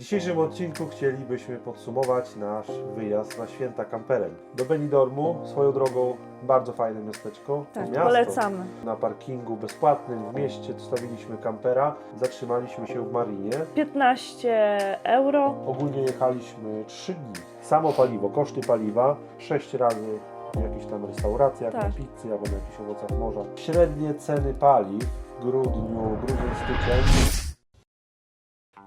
dzisiejszym odcinku chcielibyśmy podsumować nasz wyjazd na święta kamperem. Do Benidormu, swoją drogą bardzo fajne miasteczko. Tak, miasto. polecamy. Na parkingu bezpłatnym w mieście dostawiliśmy kampera, zatrzymaliśmy się w Marinie. 15 euro. Ogólnie jechaliśmy 3 dni. Samo paliwo, koszty paliwa 6 razy w jakichś tam restauracjach, Tak. na pizzy albo na jakichś owocach morza. Średnie ceny paliw w grudniu, styczeń.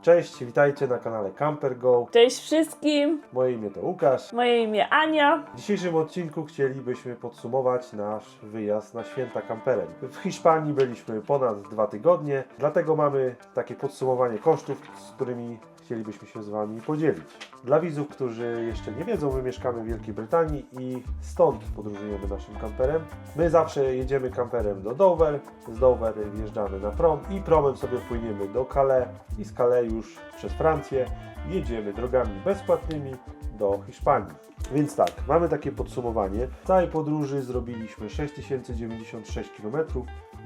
Cześć, witajcie na kanale Camper Go. Cześć wszystkim, Moje imię to Łukasz. moje imię Ania. W dzisiejszym odcinku chcielibyśmy podsumować nasz wyjazd na święta kamperem. W Hiszpanii byliśmy ponad 2 tygodnie, dlatego mamy takie podsumowanie kosztów, z którymi chcielibyśmy się z Wami podzielić. Dla widzów, którzy jeszcze nie wiedzą, my mieszkamy w Wielkiej Brytanii i stąd podróżujemy naszym kamperem. My zawsze jedziemy kamperem do Dover, z Dover wjeżdżamy na prom i promem sobie płyniemy do Calais i z Calais już przez Francję jedziemy drogami bezpłatnymi do Hiszpanii. Więc tak, mamy takie podsumowanie. W całej podróży zrobiliśmy 6096 km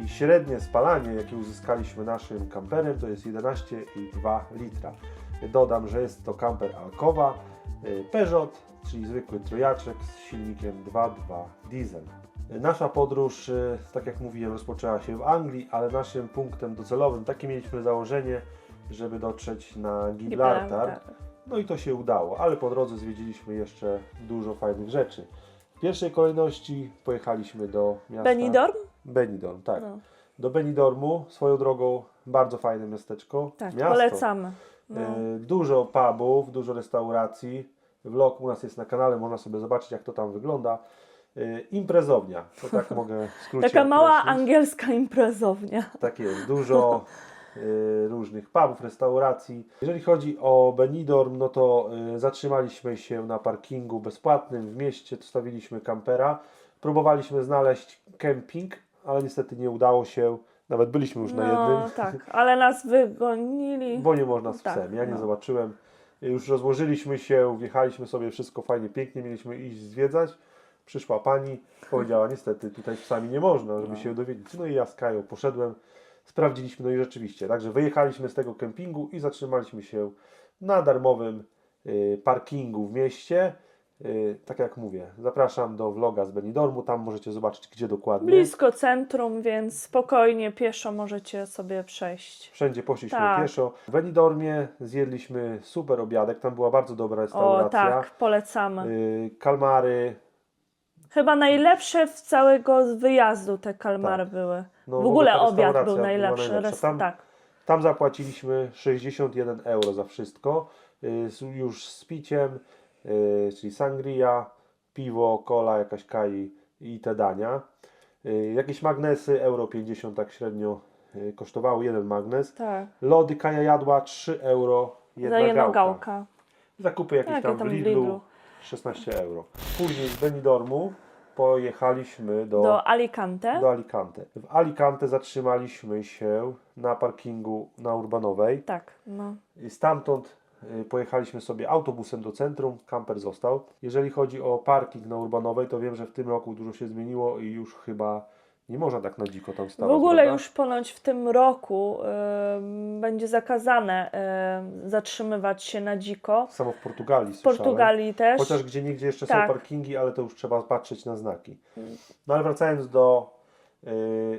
i średnie spalanie, jakie uzyskaliśmy naszym kamperem, to jest 11,2 litra. Dodam, że jest to kamper Alcoa Peugeot, czyli zwykły trojaczek z silnikiem 2.2 diesel. Nasza podróż, tak jak mówiłem, rozpoczęła się w Anglii, ale naszym punktem docelowym, takie mieliśmy założenie, żeby dotrzeć na Gibraltar. No i to się udało, ale po drodze zwiedziliśmy jeszcze dużo fajnych rzeczy. W pierwszej kolejności pojechaliśmy do miasta Benidorm? Benidorm, tak. No. Do Benidormu, swoją drogą bardzo fajne miasteczko. Tak, miasto. polecamy. No. Dużo pubów, dużo restauracji. Vlog u nas jest na kanale, można sobie zobaczyć, jak to tam wygląda. Imprezownia, to tak mogę w skrócie Taka mała określić. angielska imprezownia. Tak jest, dużo różnych pubów, restauracji. Jeżeli chodzi o Benidorm, no to zatrzymaliśmy się na parkingu bezpłatnym w mieście, dostawiliśmy kampera. Próbowaliśmy znaleźć kemping, ale niestety nie udało się. Nawet byliśmy już na jednym. No tak, ale nas wygonili. Bo nie można z Tak, psem. Ja nie no. zobaczyłem. Już rozłożyliśmy się, wjechaliśmy sobie, wszystko fajnie, pięknie, mieliśmy iść zwiedzać. Przyszła pani, powiedziała, niestety tutaj z psami nie można, żeby się dowiedzieć. No i ja z Kają poszedłem, sprawdziliśmy, no i rzeczywiście. Także wyjechaliśmy z tego kempingu i zatrzymaliśmy się na darmowym parkingu w mieście. Tak jak mówię, zapraszam do vloga z Benidormu, tam możecie zobaczyć, gdzie dokładnie. Blisko centrum, więc spokojnie pieszo możecie sobie przejść. Wszędzie poszliśmy Tak. pieszo. W Benidormie zjedliśmy super obiadek, tam była bardzo dobra O restauracja. tak, polecamy. Kalmary. Chyba najlepsze w całego wyjazdu te kalmary były. No, w ogóle ta obiad restauracja był była najlepszy. najlepsza. Tak. Tam zapłaciliśmy 61 euro za wszystko. Już z piciem, czyli sangria, piwo, cola, jakaś kai i te dania. Jakieś magnesy, euro 50 tak średnio kosztowało jeden magnes. Tak. Lody Kaja jadła 3 euro jedna Za jedną gałka. gałkę. Zakupy jakieś Jakie tam tam w w Lidlu, Lidlu? 16 euro. Później z Benidormu pojechaliśmy Do Alicante. do Alicante. W Alicante zatrzymaliśmy się na parkingu na Urbanowej. Tak, no. I stamtąd pojechaliśmy sobie autobusem do centrum, kamper został. Jeżeli chodzi o parking na Urbanowej, to wiem, że w tym roku dużo się zmieniło i już chyba nie można tak na dziko tam W stawać. ogóle prawda? już ponoć w tym roku będzie zakazane zatrzymywać się na dziko. Samo w Portugalii W słyszałem. Portugalii też. Chociaż gdzie niegdzie jeszcze Tak. są parkingi, ale to już trzeba patrzeć na znaki. No ale wracając do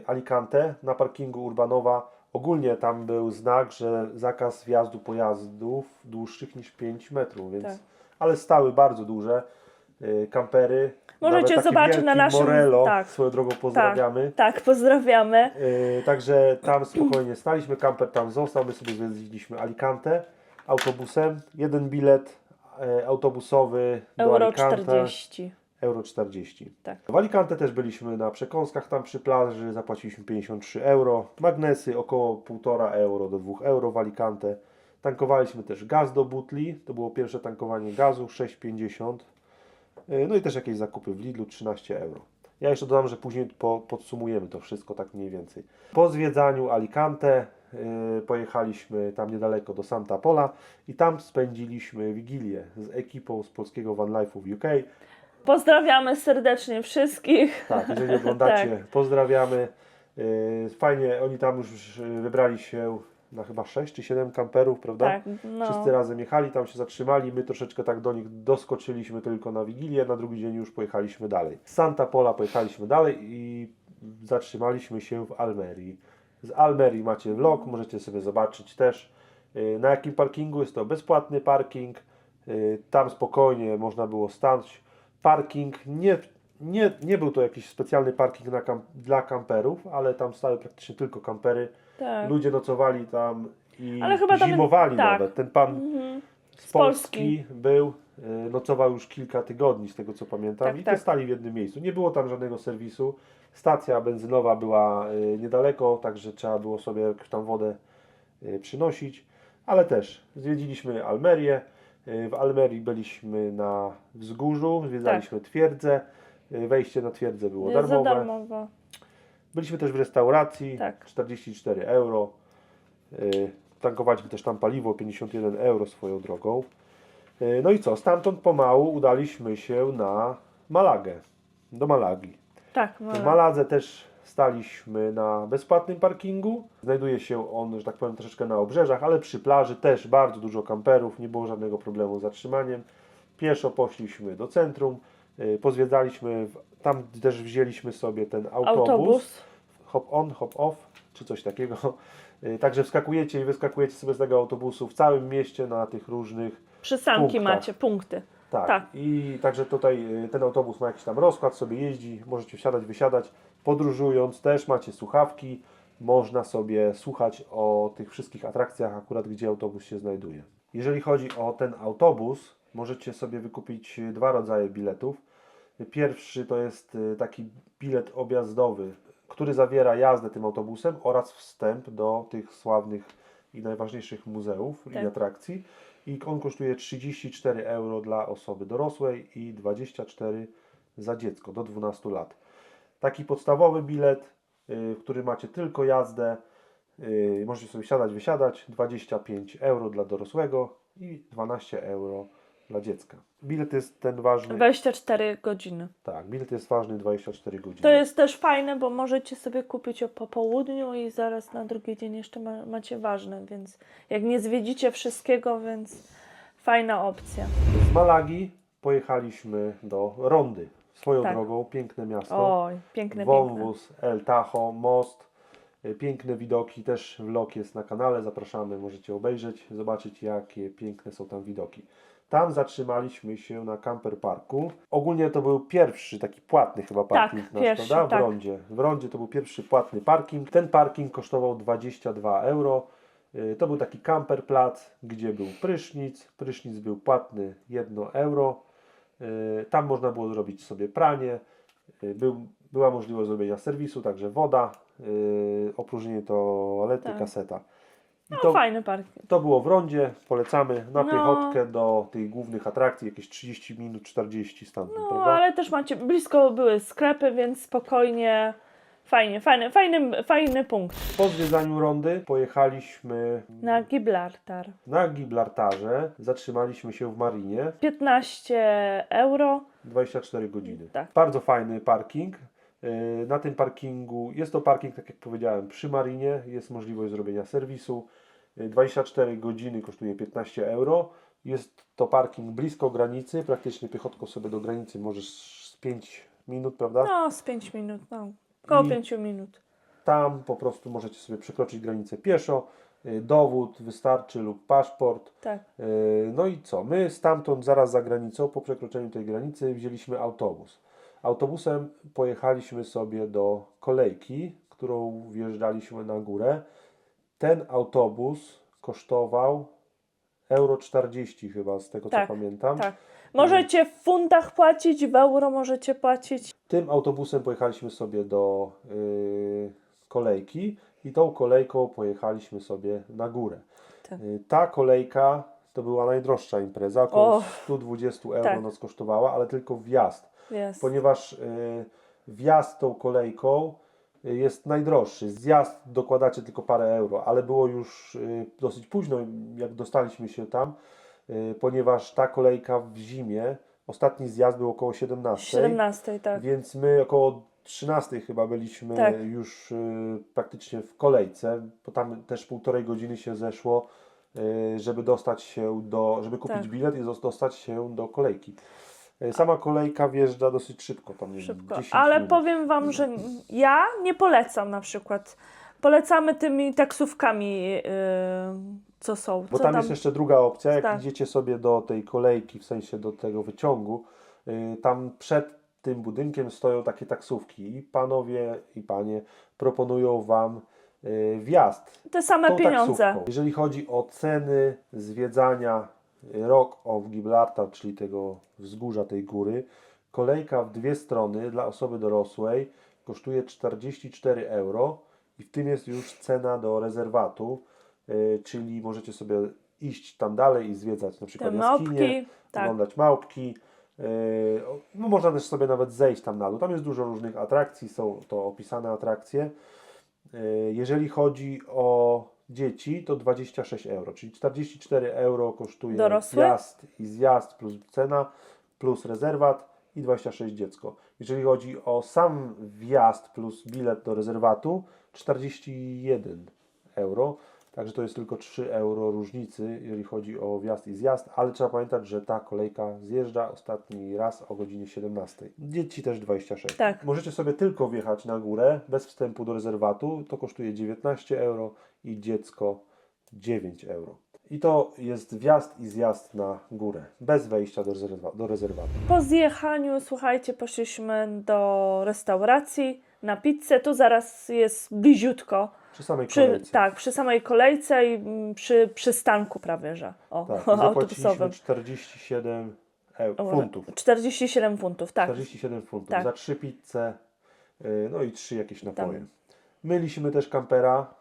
Alicante, na parkingu Urbanowa, ogólnie tam był znak, że zakaz wjazdu pojazdów dłuższych niż 5 metrów, więc, Tak. ale stały bardzo duże kampery. Możecie Nawet taki zobaczyć wielki na naszym- Morello, tak. swoją drogą pozdrawiamy. Tak, pozdrawiamy. Także tam spokojnie staliśmy, kamper tam został, my sobie zwiedziliśmy Alicante autobusem. Jeden bilet autobusowy do Euro Alicante. 40. Euro 40. Tak. W Alicante też byliśmy na przekąskach tam przy plaży, zapłaciliśmy 53 euro. Magnesy około 1,5 euro do 2 euro w Alicante. Tankowaliśmy też gaz do butli, to było pierwsze tankowanie gazu, 6,50. No i też jakieś zakupy w Lidlu, 13 euro. Ja jeszcze dodam, że później podsumujemy to wszystko tak mniej więcej. Po zwiedzaniu Alicante pojechaliśmy tam niedaleko do Santa Pola i tam spędziliśmy Wigilię z ekipą z polskiego Van Life'u w UK. Pozdrawiamy serdecznie wszystkich. Tak, jeżeli oglądacie, pozdrawiamy. Fajnie, oni tam już wybrali się na chyba 6 czy 7 kamperów, prawda? Tak, no. Wszyscy razem jechali, tam się zatrzymali, my troszeczkę tak do nich doskoczyliśmy tylko na Wigilię, na drugi dzień już pojechaliśmy dalej. Z Santa Pola pojechaliśmy dalej i zatrzymaliśmy się w Almerii. Z Almerii macie vlog, możecie sobie zobaczyć też na jakim parkingu. Jest to bezpłatny parking, tam spokojnie można było stanąć. Parking nie był to jakiś specjalny parking dla kamperów, ale tam stały praktycznie tylko kampery. Tak. Ludzie nocowali tam i Ale chyba tam- zimowali tak. nawet. Ten pan z Polski. Polski był, nocował już kilka tygodni z tego co pamiętam Tak, i tak. te stali w jednym miejscu. Nie było tam żadnego serwisu. Stacja benzynowa była niedaleko, także trzeba było sobie jakąś tam wodę przynosić. Ale też zwiedziliśmy Almerię. W Almerii byliśmy na wzgórzu, zwiedzaliśmy twierdzę. Wejście na twierdzę było Jest za darmowe. darmowo. Byliśmy też w restauracji, Tak. 44 euro. Tankowaliśmy też tam paliwo, 51 euro swoją drogą. No i co, stamtąd pomału udaliśmy się na Malagę, do Malagi. Tak, W Maladze też staliśmy na bezpłatnym parkingu. Znajduje się on, że tak powiem, troszeczkę na obrzeżach, ale przy plaży też bardzo dużo kamperów, nie było żadnego problemu z zatrzymaniem. Pieszo poszliśmy do centrum, pozwiedzaliśmy, tam też wzięliśmy sobie ten autobus. Hop on, hop off, czy coś takiego. Także wskakujecie i wyskakujecie sobie z tego autobusu w całym mieście na tych różnych Przysanki punktach. macie, punkty. Tak. Tak. I także tutaj ten autobus ma jakiś tam rozkład, sobie jeździ, możecie wsiadać, wysiadać. Podróżując też macie słuchawki, można sobie słuchać o tych wszystkich atrakcjach akurat, gdzie autobus się znajduje. Jeżeli chodzi o ten autobus, możecie sobie wykupić dwa rodzaje biletów. Pierwszy to jest taki bilet objazdowy, który zawiera jazdę tym autobusem oraz wstęp do tych sławnych i najważniejszych muzeów i Tak. atrakcji. I on kosztuje 34 euro dla osoby dorosłej i 24 za dziecko do 12 lat. Taki podstawowy bilet, w którym macie tylko jazdę, możecie sobie wsiadać, wysiadać, 25 euro dla dorosłego i 12 euro dla dziecka. Bilet jest ten ważny. 24 godziny. Tak, bilet jest ważny 24 godziny. To jest też fajne, bo możecie sobie kupić po południu i zaraz na drugi dzień jeszcze macie ważne, więc jak nie zwiedzicie wszystkiego, więc fajna opcja. Z Malagi pojechaliśmy do Rondy. Swoją Tak. drogą, piękne miasto. Oj, piękne, piękne. Wąwóz, El Tajo, most, piękne widoki, też vlog jest na kanale, zapraszamy, możecie obejrzeć, zobaczyć jakie piękne są tam widoki. Tam zatrzymaliśmy się na camper parku. Ogólnie to był pierwszy taki płatny chyba parking nasz, pierwszy, prawda? tak. W Rondzie. W Rondzie to był pierwszy płatny parking. Ten parking kosztował 22 euro. To był taki camperplac, gdzie był prysznic. Prysznic był płatny 1 euro. Tam można było zrobić sobie pranie. Była możliwość zrobienia serwisu, także woda, opróżnienie toalety, Tak. kaseta. I No, fajny parking. to było w Rondzie, polecamy na No. piechotkę do tych głównych atrakcji, jakieś 30 minut, 40 stamtąd, No, prawda? ale też macie, blisko były sklepy, więc spokojnie, fajny punkt. Po zwiedzaniu Rondy pojechaliśmy Na Gibraltar. na Gibraltarze, zatrzymaliśmy się w Marinie, 15 euro. 24 godziny. Tak. Bardzo fajny parking. Na tym parkingu, jest to parking, tak jak powiedziałem, przy Marinie, jest możliwość zrobienia serwisu. 24 godziny kosztuje 15 euro. Jest to parking blisko granicy, praktycznie piechotką sobie do granicy możesz z 5 minut, prawda? No, z 5 minut, no. Około I 5 minut. Tam po prostu możecie sobie przekroczyć granicę pieszo. Dowód wystarczy lub paszport. Tak. No i co? My stamtąd zaraz za granicą, po przekroczeniu tej granicy, wzięliśmy autobus. Autobusem pojechaliśmy sobie do kolejki, którą wjeżdżaliśmy na górę. Ten autobus kosztował euro 40 chyba, z tego Tak, co pamiętam. Tak. Możecie w funtach płacić, w euro możecie płacić. Tym autobusem pojechaliśmy sobie do kolejki i tą kolejką pojechaliśmy sobie na górę. Tak. Ta kolejka to była najdroższa impreza, około O, 120 euro tak. nas kosztowała, ale tylko wjazd. Jest. Ponieważ wjazd tą kolejką jest najdroższy. Zjazd dokładacie tylko parę euro, ale było już dosyć późno, jak dostaliśmy się tam, ponieważ ta kolejka w zimie, ostatni zjazd był około 17, 17, tak. więc my około 13 chyba byliśmy Tak. już praktycznie w kolejce, bo tam też 1,5 godziny się zeszło, żeby dostać się żeby kupić Tak. bilet i dostać się do kolejki. Sama kolejka wjeżdża dosyć szybko, tam nie wiem, Szybko. 10 Ale minut. powiem Wam, że ja nie polecam na przykład. Polecamy tymi taksówkami, co są. Bo Co tam jest jeszcze druga opcja, jak Tak. idziecie sobie do tej kolejki, w sensie do tego wyciągu, tam przed tym budynkiem stoją takie taksówki i panowie i panie proponują Wam wjazd Te same tą pieniądze. taksówką. Jeżeli chodzi o ceny zwiedzania Rock of Gibraltar, czyli tego wzgórza tej góry, kolejka w dwie strony dla osoby dorosłej kosztuje 44 euro i w tym jest już cena do rezerwatu, czyli możecie sobie iść tam dalej i zwiedzać na Te przykład jaskinie, małpki. Tak. oglądać małpki. No, można też sobie nawet zejść tam na dół. Tam jest dużo różnych atrakcji, są to opisane atrakcje. Jeżeli chodzi o dzieci, to 26 euro, czyli 44 euro kosztuje Dorosły? wjazd i zjazd plus cena, plus rezerwat i 26 dziecko. Jeżeli chodzi o sam wjazd plus bilet do rezerwatu, 41 euro. Także to jest tylko 3 euro różnicy, jeżeli chodzi o wjazd i zjazd, ale trzeba pamiętać, że ta kolejka zjeżdża ostatni raz o godzinie 17. Dzieci też 26. Tak. Możecie sobie tylko wjechać na górę, bez wstępu do rezerwatu, to kosztuje 19 euro i dziecko 9 euro. I to jest wjazd i zjazd na górę, bez wejścia do rezerwatu. Po zjechaniu, słuchajcie, poszliśmy do restauracji na pizzę. Tu zaraz jest bliziutko. Przy samej kolejce. Tak, przy samej kolejce i przy przystanku prawie, że Tak, i zapłaciliśmy autobusowym. 47 funtów. 47 funtów, tak. 47 funtów Tak. za 3 pizze, no i 3 jakieś napoje. Tam. Myliśmy też kampera,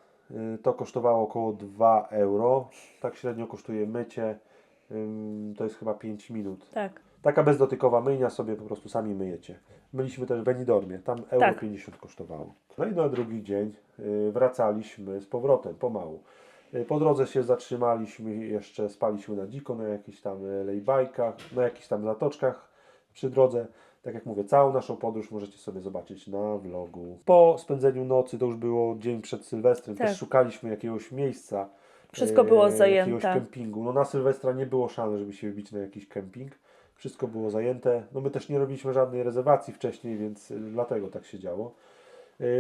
to kosztowało około 2 euro. Tak średnio kosztuje mycie, to jest chyba 5 minut. Tak. Taka bezdotykowa myjnia, sobie po prostu sami myjecie. Myliśmy też w Benidormie, tam euro Tak. 50 kosztowało. No i na drugi dzień wracaliśmy z powrotem, pomału. Po drodze się zatrzymaliśmy, jeszcze spaliśmy na dziko, na jakichś tam lejbajkach, na jakichś tam zatoczkach przy drodze. Tak jak mówię, całą naszą podróż możecie sobie zobaczyć na vlogu. Po spędzeniu nocy, to już było dzień przed Sylwestrem, Tak. też szukaliśmy jakiegoś miejsca. Wszystko było Jakiegoś zajęte. kempingu. No na Sylwestra nie było szans, żeby się wybić na jakiś kemping. Wszystko było zajęte. No my też nie robiliśmy żadnej rezerwacji wcześniej, więc dlatego tak się działo.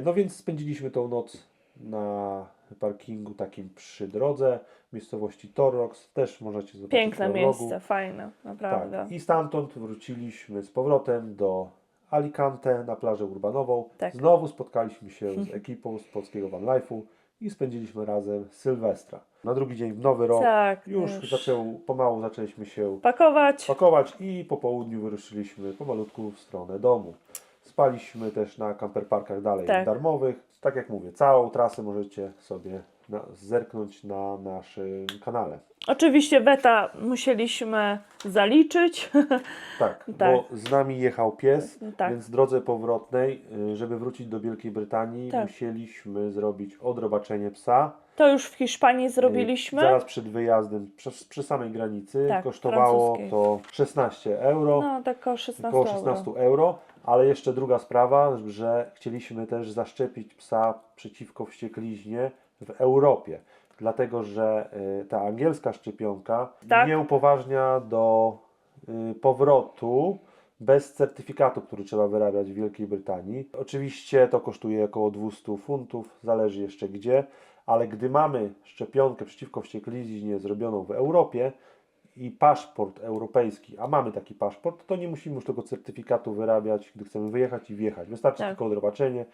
No więc spędziliśmy tą noc na parkingu takim przy drodze w miejscowości Torrox. Też możecie zobaczyć Piękne na vlogu. miejsce, fajne, naprawdę. Tak. I stamtąd wróciliśmy z powrotem do Alicante na plażę urbanową. Tak. Znowu spotkaliśmy się z ekipą z polskiego Van Life'u i spędziliśmy razem Sylwestra. Na drugi dzień w Nowy Rok Tak, już pomału zaczęliśmy się pakować. i po południu wyruszyliśmy pomalutku w stronę domu. Spaliśmy też na camperparkach dalej Tak. darmowych. Tak jak mówię, całą trasę możecie sobie zerknąć na naszym kanale. Oczywiście weta musieliśmy zaliczyć. Tak, Tak. bo z nami jechał pies, Tak. więc w drodze powrotnej, żeby wrócić do Wielkiej Brytanii, Tak. musieliśmy zrobić odrobaczenie psa. To już w Hiszpanii zrobiliśmy. Zaraz przed wyjazdem, przy samej granicy, Tak, kosztowało francuskiej. to 16 euro. No, tak około 16 Około euro. 16 euro, ale jeszcze druga sprawa, że chcieliśmy też zaszczepić psa przeciwko wściekliźnie w Europie, dlatego że ta angielska szczepionka Tak. nie upoważnia do powrotu bez certyfikatu, który trzeba wyrabiać w Wielkiej Brytanii. Oczywiście to kosztuje około 200 funtów, zależy jeszcze gdzie, ale gdy mamy szczepionkę przeciwko wściekliźnie zrobioną w Europie, i paszport europejski, a mamy taki paszport, to nie musimy już tego certyfikatu wyrabiać, gdy chcemy wyjechać i wjechać. Wystarczy Tak. tylko odrobaczenie.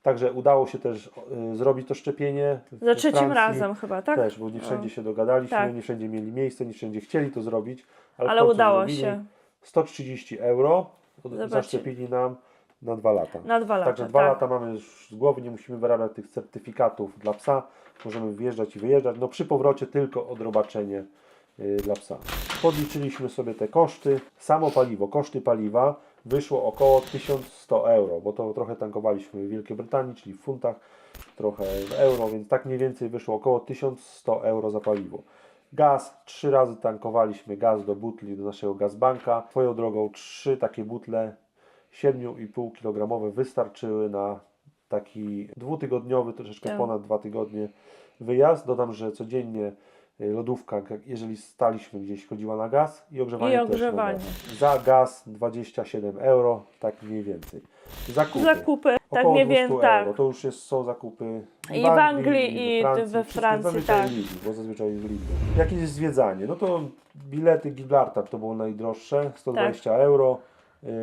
Także udało się też zrobić to szczepienie Za trzecim Francji razem chyba, tak? Też, bo nie wszędzie się dogadaliśmy, Tak. nie wszędzie mieli miejsce, nie wszędzie chcieli to zrobić. Ale, w Ale końcu udało zrobili. się. 130 euro Zobaczcie. zaszczepili nam na 2 lata. Na 2 lata. Także 2 tak. lata mamy już z głowy, nie musimy wyrabiać tych certyfikatów dla psa. Możemy wjeżdżać i wyjeżdżać. No przy powrocie tylko odrobaczenie dla psa. Podliczyliśmy sobie te koszty. Samo paliwo, koszty paliwa wyszło około 1100 euro, bo to trochę tankowaliśmy w Wielkiej Brytanii, czyli w funtach, trochę w euro, więc tak mniej więcej wyszło około 1100 euro za paliwo. Gaz, 3 razy tankowaliśmy gaz do butli, do naszego gazbanka. Swoją drogą 3 takie butle 7,5 kg wystarczyły na taki dwutygodniowy, troszeczkę Tak. ponad 2 tygodnie wyjazd. Dodam, że codziennie lodówka, jeżeli staliśmy gdzieś, chodziła na gaz i ogrzewanie, I ogrzewanie. też na gaz. Za gaz 27 euro, tak mniej więcej. Zakupy, tak Około nie 200 wiem, tak. euro. To już są zakupy I w Anglii, i we Wszystkie Francji, zazwyczaj tak. w Lidlu, bo zazwyczaj w Lidlu. Jakieś zwiedzanie, no to bilety Gibraltar to było najdroższe, 120 euro.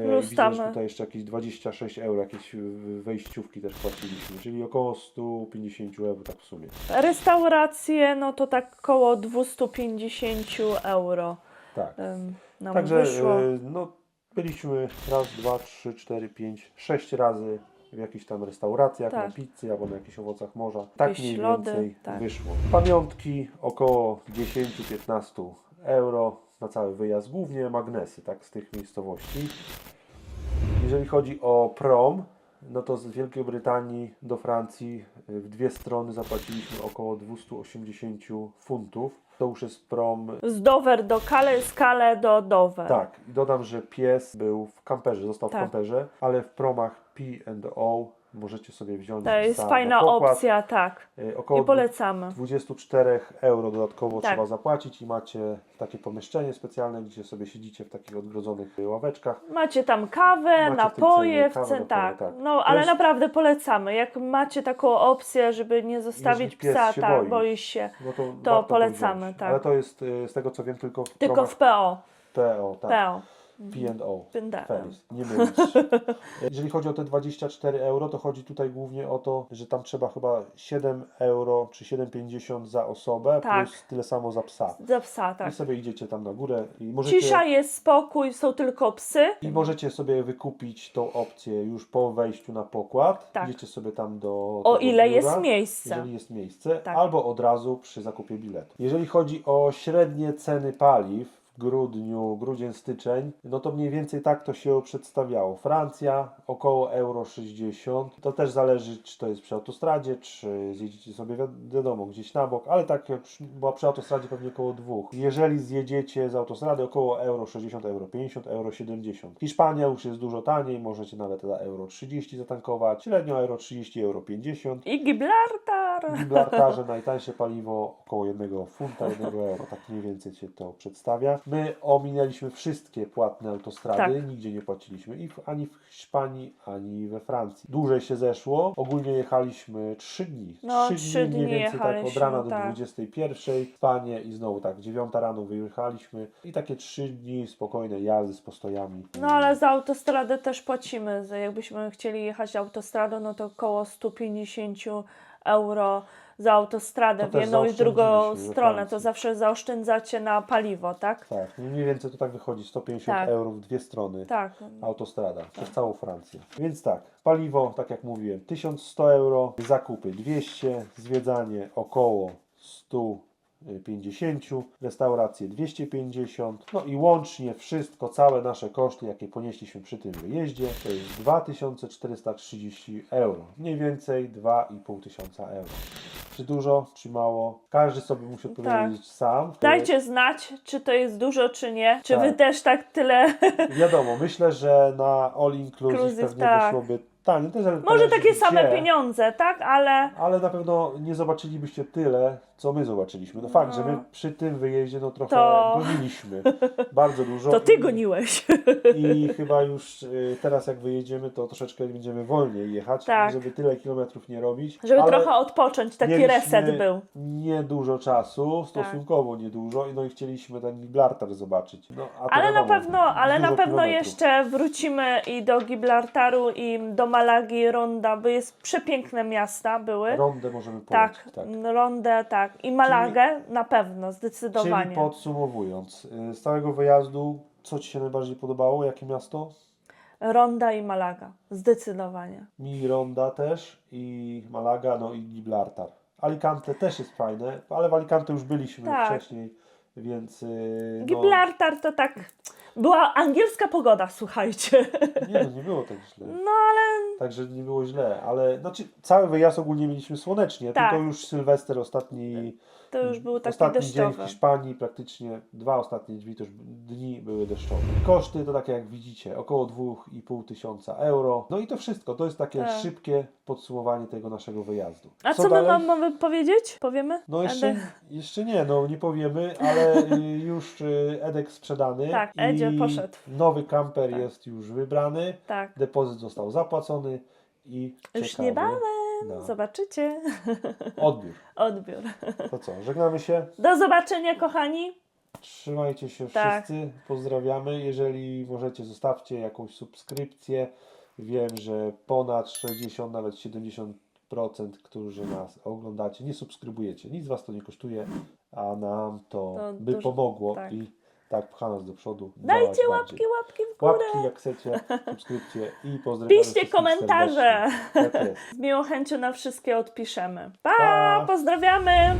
Plus Widzę, tam- że tutaj jeszcze jakieś 26 euro, jakieś wejściówki też płaciliśmy, czyli około 150 euro tak w sumie. Restauracje, no to tak koło 250 euro Tak. nam Także wyszło. no, byliśmy raz, dwa, trzy, cztery, pięć, 6 razy w jakichś tam restauracjach, Tak. na pizzy albo na jakichś owocach morza. Tak Jakieś mniej lody, więcej tak. wyszło. Pamiątki około 10-15 euro na cały wyjazd, głównie magnesy, tak, z tych miejscowości. Jeżeli chodzi o prom, no to z Wielkiej Brytanii do Francji w dwie strony zapłaciliśmy około 280 funtów. To już jest prom. Z Dover do Calais, z Calais do Dover. Tak, i dodam, że pies był w kamperze, został Tak. w kamperze, ale w promach P&O możecie sobie wziąć To jest psa fajna na pokład. opcja, tak. Około I polecamy. 24 euro dodatkowo Tak. trzeba zapłacić i macie takie pomieszczenie specjalne, gdzie sobie siedzicie w takich odgrodzonych ławeczkach. Macie tam kawę, Macie w tym napoje, cenie w kawę, cen, napoje, tak. tak. No, To ale jest- naprawdę polecamy. Jak macie taką opcję, żeby nie zostawić Jeżeli pies psa, się tak, boi. boisz się. No to, To warto polecamy, wziąć. tak. Ale to jest z tego co wiem tylko w Tylko promach w PO. PO, tak. PO. P&O. P&O. Feris, nie mylić. Jeżeli chodzi o te 24 euro, to chodzi tutaj głównie o to, że tam trzeba chyba 7 euro czy 7,50 za osobę, Tak. plus tyle samo za psa. Za psa, I tak. sobie idziecie tam na górę i możecie, Cisza jest, spokój, są tylko psy. i możecie sobie wykupić tą opcję już po wejściu na pokład. Tak. Idziecie sobie tam do O tego ile biura, jest miejsce. jeżeli jest miejsce, Tak. albo od razu przy zakupie biletu. Jeżeli chodzi o średnie ceny paliw w grudniu, grudzień, styczeń, no to mniej więcej tak to się przedstawiało. Francja około euro 60. To też zależy, czy to jest przy autostradzie, czy zjedziecie sobie wiadomo gdzieś na bok, ale tak była przy autostradzie pewnie około 2. Jeżeli zjedziecie z autostrady około euro 60, euro 50, euro 70. Hiszpania już jest dużo taniej, możecie nawet za euro 30 zatankować, średnio euro 30, euro 50. I Gibraltar. W Gibraltarze najtańsze paliwo około 1 funta, 1 euro, tak mniej więcej się to przedstawia. My ominęliśmy wszystkie płatne autostrady, Tak. nigdzie nie płaciliśmy ani w Hiszpanii, ani we Francji. Dłużej się zeszło, ogólnie jechaliśmy 3 dni. No, 3 3 dni mniej dni więcej tak od jechaliśmy, rana do tak. 21, spanie i znowu tak 9 rano wyjechaliśmy i takie 3 dni spokojnej jazdy z postojami. No ale za autostradę też płacimy. Jakbyśmy chcieli jechać autostradą, no to około 150 euro za autostradę To w też jedną i w drugą zaoszczędziliśmy we stronę. Francji. To zawsze zaoszczędzacie na paliwo, tak? Tak, mniej więcej to tak wychodzi, 150 Tak. euro w dwie strony. Tak. Autostrada przez całą Francję. Więc tak, paliwo, tak jak mówiłem, 1100 euro, zakupy 200, zwiedzanie około 150, restauracje 250, no i łącznie wszystko, całe nasze koszty, jakie ponieśliśmy przy tym wyjeździe, to jest 2430 euro. Mniej więcej 2500 euro. Czy dużo, czy mało? Każdy sobie musi odpowiedzieć sam. Dajcie znać, czy to jest dużo, czy nie. Czy wy Tak. też tak tyle. Wiadomo, myślę, że na all inclusive Inclusive, pewnie tak. wyszłoby taniej. Też Może zależy takie same gdzie, pieniądze, tak? Ale ale na pewno nie zobaczylibyście tyle, co my zobaczyliśmy. No fakt, że my przy tym wyjeździe no trochę To- goniliśmy. Bardzo dużo. to ty goniłeś. I chyba już teraz jak wyjedziemy, to troszeczkę będziemy wolniej jechać, Tak. żeby tyle kilometrów nie robić. Żeby Ale trochę odpocząć, taki mieliśmy reset był. Niedużo czasu, stosunkowo niedużo, no i chcieliśmy ten Gibraltar zobaczyć. No, a to Ale na wiadomo, pewno, ale na dużo pewno kilometrów. jeszcze wrócimy i do Gibraltaru, i do Malagi, Ronda, bo jest przepiękne miasta były. Rondę możemy Tak, polecić, tak. Rondę, tak. I Malagę na pewno, zdecydowanie. Czyli podsumowując, z całego wyjazdu, co Ci się najbardziej podobało? Jakie miasto? Ronda i Malaga, zdecydowanie. Mi Ronda też i Malaga, no i Gibraltar. Alicante też jest fajne, ale w Alicante już byliśmy Tak. wcześniej, więc no, Gibraltar to tak... Była angielska pogoda, słuchajcie. nie było tak źle. No ale Także nie było źle, ale znaczy cały wyjazd ogólnie mieliśmy słonecznie, Tak. tylko już Sylwester ostatni To już był taki Ostatni dzień w deszczowy. Hiszpanii, praktycznie 2 ostatnie dni były deszczowe. Koszty to takie jak widzicie, około 2,5 tysiąca euro. No i to wszystko, to jest takie Tak. szybkie podsumowanie tego naszego wyjazdu. A co my dalej? mamy powiedzieć? Powiemy? No Edek? jeszcze nie, no nie powiemy, ale już Edek sprzedany. Tak, Edzie i poszedł. Nowy kamper Tak. jest już wybrany, Tak. depozyt został zapłacony i Już czekamy niebawem na zobaczycie odbiór. odbiór. To co, żegnamy się. Do zobaczenia, kochani. Trzymajcie się Tak. wszyscy, pozdrawiamy. Jeżeli możecie, zostawcie jakąś subskrypcję. Wiem, że ponad 60, nawet 70%, którzy nas oglądacie, nie subskrybujecie. Nic was to nie kosztuje, a nam to To by dużo, pomogło tak. i tak pcha nas do przodu. Dajcie działać łapki, bardziej. łapki w górę. Łapki jak chcecie, subskrypcje i pozdrawiamy Piszcie wszystkich komentarze. serdecznie. Tak jest. Z miłą chęcią na wszystkie odpiszemy. Pa! Pa! Pozdrawiamy!